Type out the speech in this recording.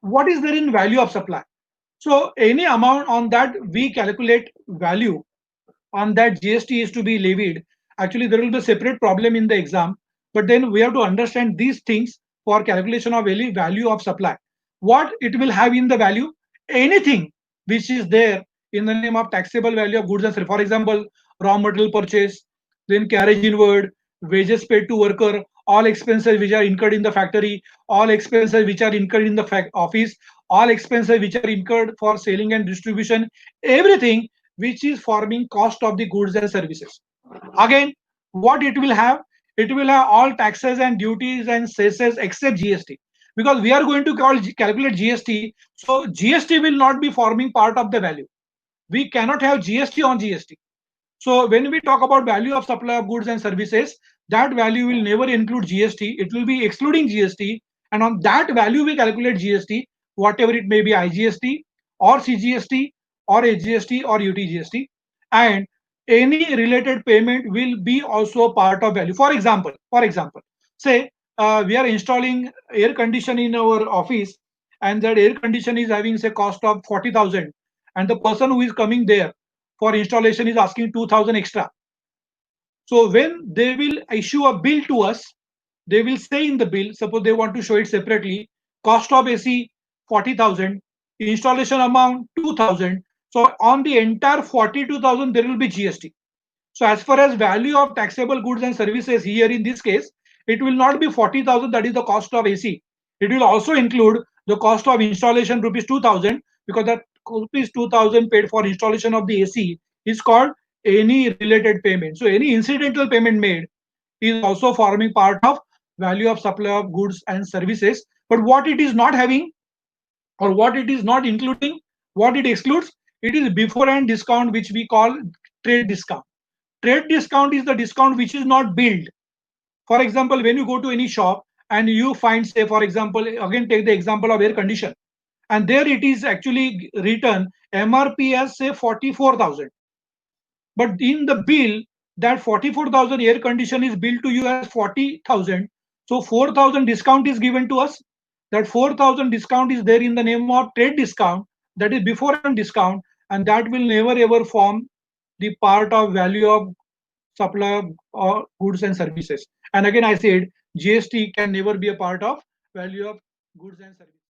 What is there in value of supply? So any amount on that we calculate value on that GST is to be levied. Actually, there will be a separate problem in the exam, but then we have to understand these things for calculation of value of supply. What it will have in the value? Anything which is there in the name of taxable value of goods and services. For example, raw material purchase, then carriage inward, wages paid to worker, all expenses which are incurred in the factory, all expenses which are incurred in the office, all expenses which are incurred for selling and distribution, everything which is forming cost of the goods and services. Again, what it will have? It will have all taxes and duties and cesses except GST, because we are going to calculate GST. So GST will not be forming part of the value. We cannot have GST on GST. So when we talk about value of supply of goods and services, that value will never include GST. It will be excluding GST, and on that value we calculate GST, whatever it may be, IGST or CGST or HGST or UTGST, and any related payment will be also part of value. For example, say we are installing air condition in our office, and that air condition is having say cost of 40,000, and the person who is coming there for installation is asking 2,000 extra. So when they will issue a bill to us, they will say in the bill, suppose they want to show it separately, cost of AC 40,000, installation amount 2,000. So on the entire 42,000 there will be GST. So as far as value of taxable goods and services here in this case, it will not be 40,000, that is the cost of AC. It will also include the cost of installation rupees 2,000, because that rupees 2,000 paid for installation of the AC is called any related payment. So any incidental payment made is also forming part of value of supply of goods and services. But what it is not having, or what it is not including, what it excludes, it is beforehand discount, which we call trade discount. Trade discount is the discount which is not billed. For example, when you go to any shop and you find, say, for example, again take the example of air condition, and there it is actually written MRP as say 44,000, but in the bill that 44,000 air condition is billed to you as 40,000. So 4,000 discount is given to us. That 4,000 discount is there in the name of trade discount, that is beforehand discount, and that will never ever form the part of value of supply of goods and services. And again, I said GST can never be a part of value of goods and services.